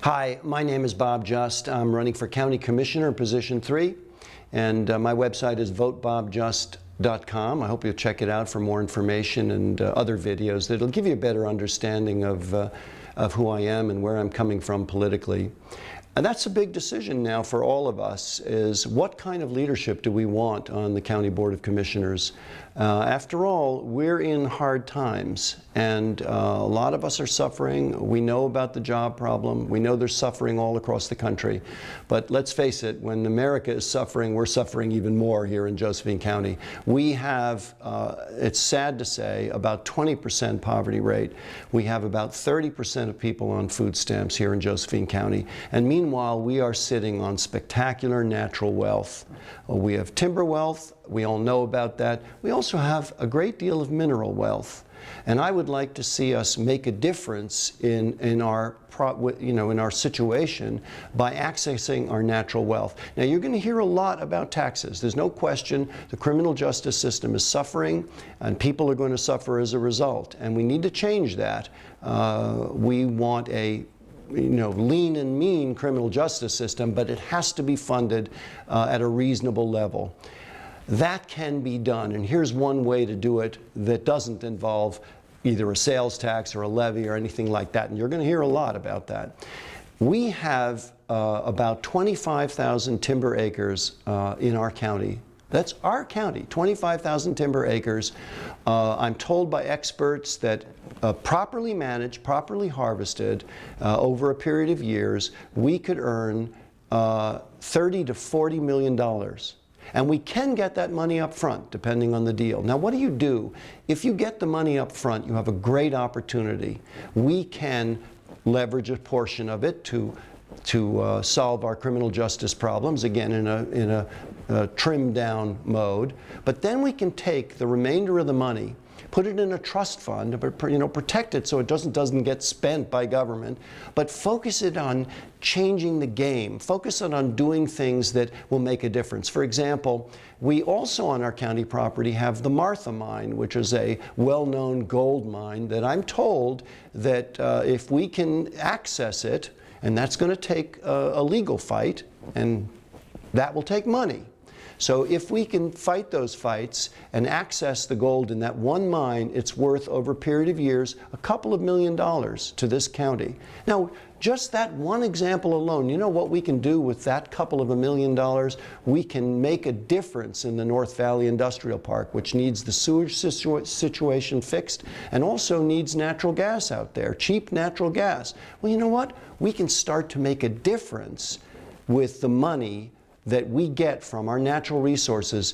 Hi, my name is Bob Just. I'm running for County Commissioner in Position 3, and my website is votebobjust.com. I hope you'll check it out for more information and other videos that'll give you a better understanding of who I am and where I'm coming from politically. And that's a big decision now for all of us, is what kind of leadership do we want on the County Board of Commissioners? After all, we're in hard times, and a lot of us are suffering. We know about the job problem. We know there's suffering all across the country. But let's face it, when America is suffering, we're suffering even more here in Josephine County. We have, it's sad to say, about 20% poverty rate. We have about 30% of people on food stamps here in Josephine County. And meanwhile, we are sitting on spectacular natural wealth. We have timber wealth. We all know about that. We also have a great deal of mineral wealth. And I would like to see us make a difference in our situation by accessing our natural wealth. Now, you're going to hear a lot about taxes. There's no question the criminal justice system is suffering, and people are going to suffer as a result. And we need to change that. We want a lean and mean criminal justice system, but it has to be funded at a reasonable level. That can be done, and here's one way to do it that doesn't involve either a sales tax or a levy or anything like that, and you're going to hear a lot about that. We have about 25,000 timber acres in our county. That's our county, 25,000 timber acres. I'm told by experts that properly managed, properly harvested, over a period of years, we could earn $30 to $40 million. And we can get that money up front, depending on the deal. Now, what do? If you get the money up front, you have a great opportunity. We can leverage a portion of it to solve our criminal justice problems, again, in a trimmed down mode. But then we can take the remainder of the money, put it in a trust fund, protect it so it doesn't get spent by government, but focus it on changing the game, focus it on doing things that will make a difference. For example, we also on our county property have the Martha Mine, which is a well-known gold mine that I'm told that if we can access it, and that's going to take a legal fight, and that will take money. So if we can fight those fights and access the gold in that one mine, it's worth, over a period of years, a couple of $1 million to this county. Now, just that one example alone, you know what we can do with that couple of $1 million? We can make a difference in the North Valley Industrial Park, which needs the sewage situation fixed and also needs natural gas out there, cheap natural gas. Well, you know what? We can start to make a difference with the money that we get from our natural resources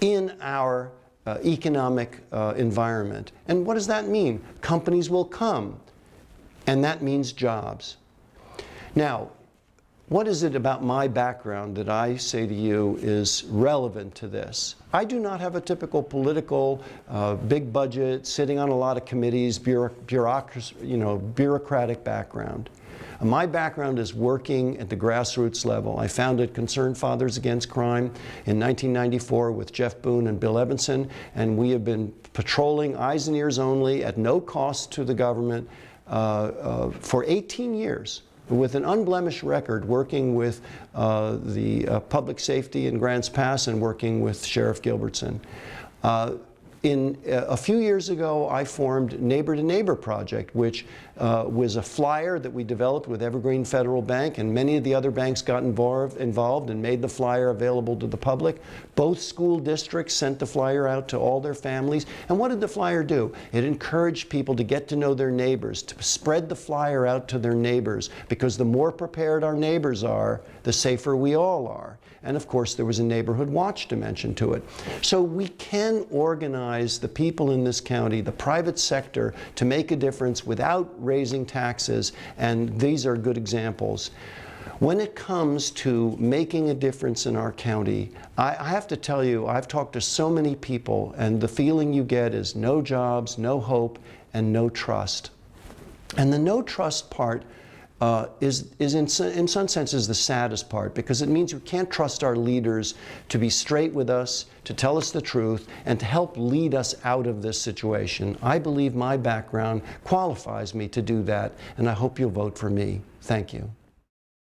in our economic environment. And what does that mean? Companies will come, and that means jobs. Now, what is it about my background that I say to you is relevant to this? I do not have a typical political, big budget, sitting on a lot of committees, bureaucratic background. My background is working at the grassroots level. I founded Concerned Fathers Against Crime in 1994 with Jeff Boone and Bill Evanson, and we have been patrolling eyes and ears only at no cost to the government for 18 years. With an unblemished record, working with the public safety in Grants Pass and working with Sheriff Gilbertson. A few years ago, I formed Neighbor to Neighbor Project, which was a flyer that we developed with Evergreen Federal Bank, and many of the other banks got involved and made the flyer available to the public. Both school districts sent the flyer out to all their families. And what did the flyer do? It encouraged people to get to know their neighbors, to spread the flyer out to their neighbors, because the more prepared our neighbors are, the safer we all are. And of course, there was a neighborhood watch dimension to it. So we can organize the people in this county, the private sector, to make a difference without raising taxes, and these are good examples. When it comes to making a difference in our county, I have to tell you, I've talked to so many people, and the feeling you get is no jobs, no hope, and no trust. And the no trust part is in some senses the saddest part, because it means we can't trust our leaders to be straight with us, to tell us the truth, and to help lead us out of this situation. I believe my background qualifies me to do that, and I hope you'll vote for me. Thank you.